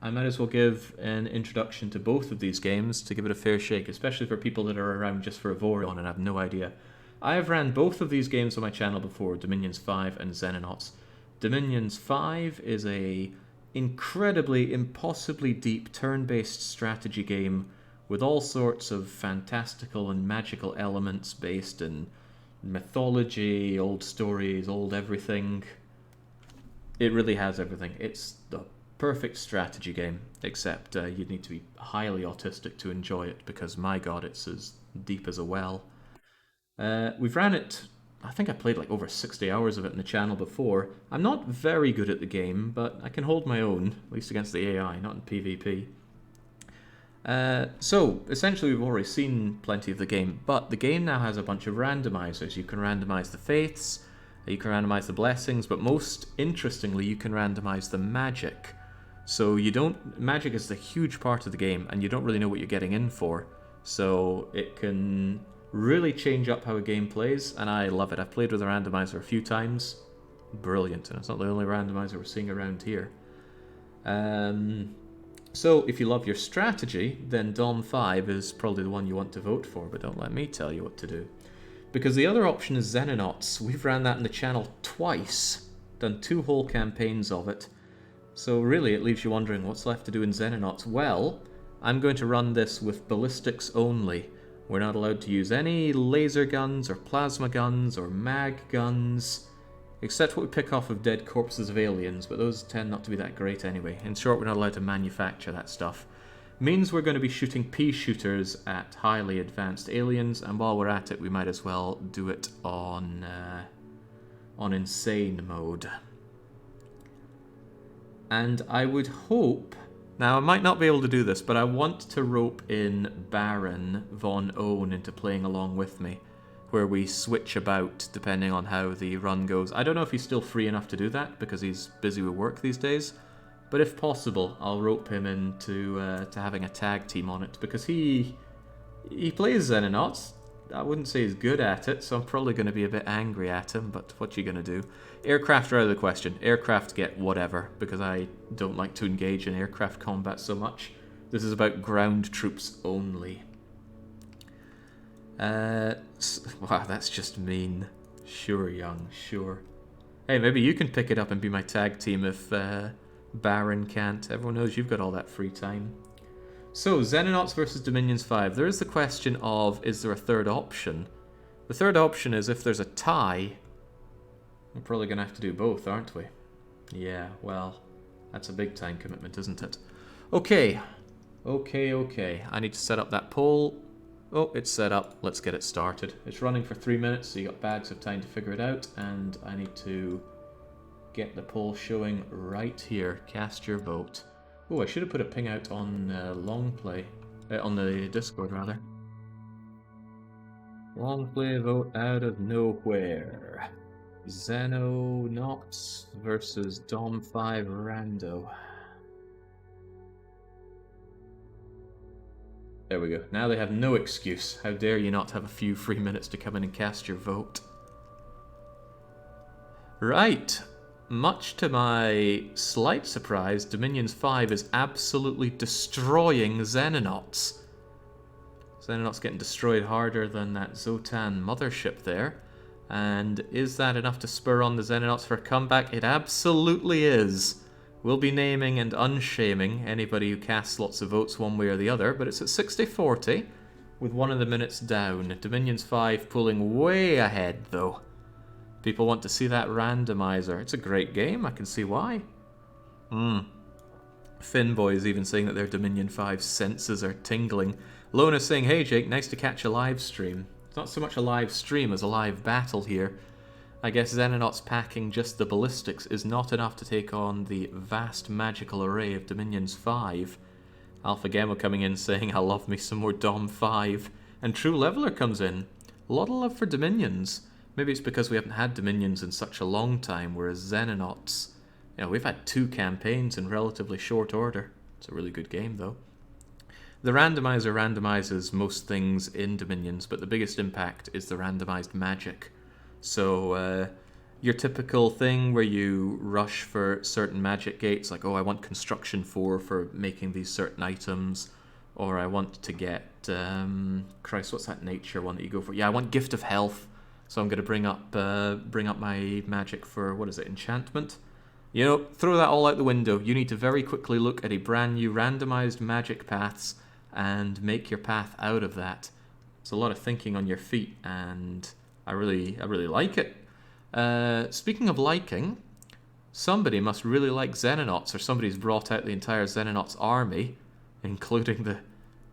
I might as well give an introduction to both of these games to give it a fair shake, especially for people that are around just for a Vorion and have no idea. I have ran both of these games on my channel before, Dominions 5 and Xenonauts. Dominions 5 is a incredibly, impossibly deep turn-based strategy game with all sorts of fantastical and magical elements based in mythology, old stories, old everything. It really has everything. It's the perfect strategy game, except you'd need to be highly autistic to enjoy it because, my god, it's as deep as a well. We've ran it, I think I played like over 60 hours of it in the channel before. I'm not very good at the game, but I can hold my own, at least against the AI, not in PvP. So, essentially we've already seen plenty of the game, but the game now has a bunch of randomizers. You can randomize the faiths, you can randomize the blessings, but most interestingly, you can randomize the magic. So magic is a huge part of the game, and you don't really know what you're getting in for. So it can really change up how a game plays, and I love it. I've played with a randomizer a few times. Brilliant, and it's not the only randomizer we're seeing around here. So if you love your strategy, then Dom 5 is probably the one you want to vote for, but don't let me tell you what to do. Because the other option is Xenonauts. We've ran that in the channel twice, done 2 whole campaigns of it. So really it leaves you wondering what's left to do in Xenonauts. Well, I'm going to run this with ballistics only. We're not allowed to use any laser guns or plasma guns or mag guns, except what we pick off of dead corpses of aliens, but those tend not to be that great anyway. In short, we're not allowed to manufacture that stuff. Means we're going to be shooting pea shooters at highly advanced aliens, and while we're at it, we might as well do it on insane mode. And I would hope... Now, I might not be able to do this, but I want to rope in Baron Von Owen into playing along with me, where we switch about depending on how the run goes. I don't know if he's still free enough to do that, because he's busy with work these days. But if possible, I'll rope him into to having a tag team on it, because he plays Xenonauts. I wouldn't say he's good at it, so I'm probably going to be a bit angry at him, but what you going to do? Aircraft are out of the question. Aircraft get whatever, because I don't like to engage in aircraft combat so much. This is about ground troops only. Wow, that's just mean. Sure, Young, sure. Hey, maybe you can pick it up and be my tag team if Baron can't. Everyone knows you've got all that free time. So, Xenonauts versus Dominions 5. There is the question of, is there a third option? The third option is if there's a tie, we're probably going to have to do both, aren't we? Yeah, well, that's a big time commitment, isn't it? Okay. Okay. I need to set up that poll. Oh, it's set up. Let's get it started. It's running for 3 minutes, so you got bags of time to figure it out, and I need to get the poll showing right here. Cast your vote. Oh, I should have put a ping out on Longplay, on the Discord rather. Longplay Vote out of nowhere. Xenonauts versus Dom 5 Rando. There we go. Now they have no excuse. How dare you not have a few free minutes to come in and cast your vote. Right. Much to my slight surprise, Dominions 5 is absolutely destroying Xenonauts. Xenonauts getting destroyed harder than that Zotan mothership there. And is that enough to spur on the Xenonauts for a comeback? It absolutely is. We'll be naming and unshaming anybody who casts lots of votes one way or the other, but it's at 60-40, with 1 of the minutes down. Dominions 5 pulling way ahead, though. People want to see that randomizer. It's a great game, I can see why. Finboy is even saying that their Dominion 5 senses are tingling. Lona's saying, hey Jake, nice to catch a live stream. It's not so much a live stream as a live battle here. I guess Xenonauts packing just the ballistics is not enough to take on the vast magical array of Dominions 5. Alpha Gamma coming in saying, I love me some more Dom 5. And True Leveler comes in. A lot of love for Dominions. Maybe it's because we haven't had Dominions in such a long time, whereas Xenonauts, we've had 2 campaigns in relatively short order. It's a really good game, though. The randomizer randomizes most things in Dominions, but the biggest impact is the randomized magic. So, your typical thing where you rush for certain magic gates, like, oh, I want construction 4 for making these certain items, or I want to get, Christ, what's that nature one that you go for? Yeah, I want Gift of Health, so I'm going to bring up my magic for, what is it, enchantment? You know, throw that all out the window. You need to very quickly look at a brand new randomized magic paths and make your path out of that. It's a lot of thinking on your feet, and I really like it. Speaking of liking, somebody must really like Xenonauts, or somebody's brought out the entire Xenonauts army, including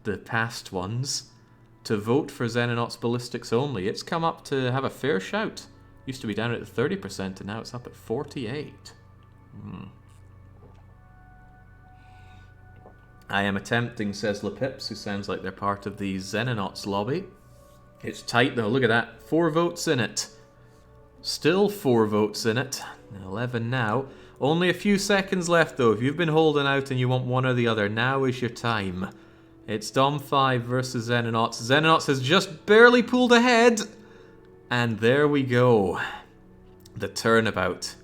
the past ones, to vote for Xenonauts Ballistics only. It's come up to have a fair shout. Used to be down at 30%, and now it's up at 48%. I am attempting, says Lepips, who sounds like they're part of the Xenonauts lobby. It's tight though, look at that. 4 votes in it. Still 4 votes in it. 11 now. Only a few seconds left though. If you've been holding out and you want one or the other, now is your time. It's Dom 5 versus Xenonauts. Xenonauts has just barely pulled ahead. And there we go. The turnabout.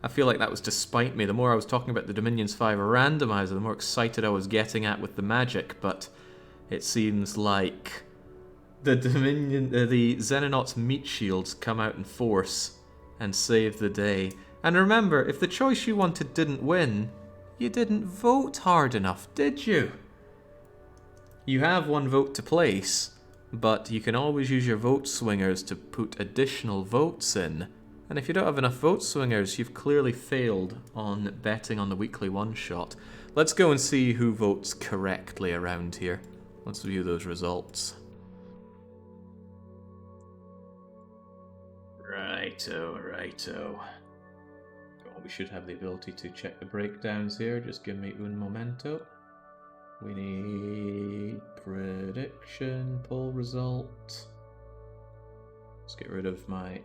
I feel like that was despite me. The more I was talking about the Dominions 5 randomizer, the more excited I was getting at with the magic, but it seems like the Xenonauts meat shields come out in force and save the day. And remember, if the choice you wanted didn't win, you didn't vote hard enough, did you? You have 1 vote to place, but you can always use your vote swingers to put additional votes in. And if you don't have enough vote swingers, you've clearly failed on betting on the weekly one-shot. Let's go and see who votes correctly around here. Let's view those results. Righto. Oh, we should have the ability to check the breakdowns here. Just give me un momento. We need prediction, poll result. Let's get rid of my...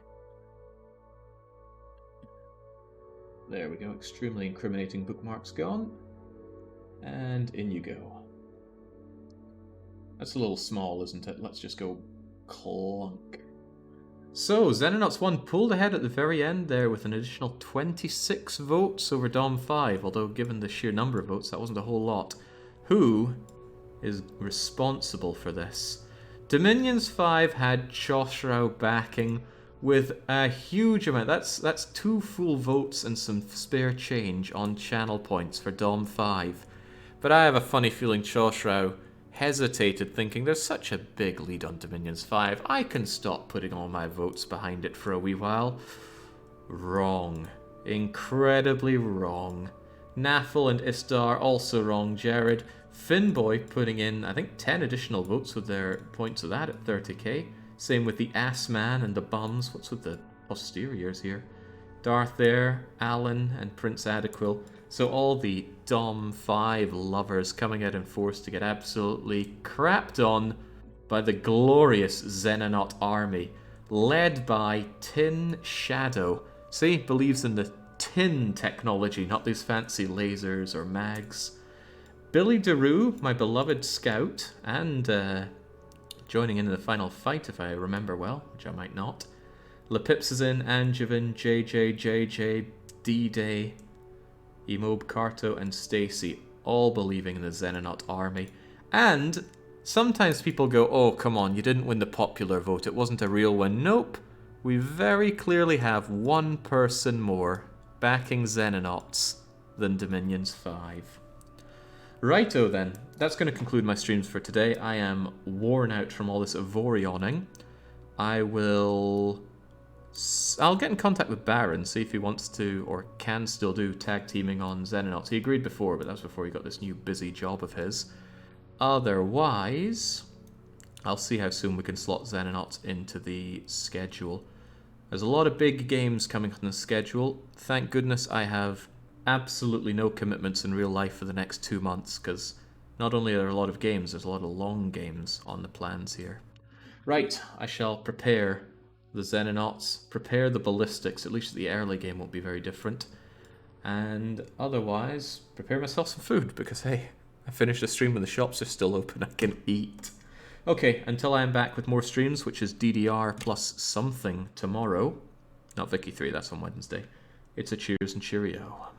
There we go, extremely incriminating bookmarks gone. And in you go. That's a little small, isn't it? Let's just go clunk. So, Xenonauts 1 pulled ahead at the very end there with an additional 26 votes over Dom 5, although given the sheer number of votes, that wasn't a whole lot. Who is responsible for this? Dominions 5 had Chosrau backing with a huge amount. That's 2 full votes and some spare change on channel points for Dom 5. But I have a funny feeling Chosrau hesitated, thinking there's such a big lead on Dominions 5. I can stop putting all my votes behind it for a wee while. Wrong. Incredibly wrong. Naffle and Istar also wrong. Jared. Finboy putting in, I think, 10 additional votes with their points of that at 30k. Same with the Assman and the Bums. What's with the posteriors here? Darth there, Alan, and Prince Adequil. So all the Dom 5 lovers coming out in force to get absolutely crapped on by the glorious Xenonaut army, led by Tin Shadow. See, believes in the tin technology, not these fancy lasers or mags. Billy DeRue, my beloved scout, and joining in the final fight, if I remember well, which I might not. Lepips is in, Angevin, JJ, D-Day, Emobe, Carto, and Stacy, all believing in the Xenonaut army. And sometimes people go, oh, come on, you didn't win the popular vote, it wasn't a real one. Nope, we very clearly have 1 person more backing Xenonauts than Dominions 5. Righto then, that's going to conclude my streams for today. I am worn out from all this Vorioning. I'll get in contact with Baron, see if he wants to or can still do tag teaming on Xenonauts. He agreed before, but that was before he got this new busy job of his. Otherwise, I'll see how soon we can slot Xenonauts into the schedule. There's a lot of big games coming on the schedule. Thank goodness I have absolutely no commitments in real life for the next 2 months, because not only are there a lot of games, there's a lot of long games on the plans here. Right, I shall prepare the Xenonauts, prepare the Ballistics, at least the early game won't be very different, and otherwise prepare myself some food, because hey, I finished the stream when the shops are still open, I can eat. Okay, until I am back with more streams, which is DDR plus something tomorrow, not Vicky 3, that's on Wednesday. It's a cheers and cheerio.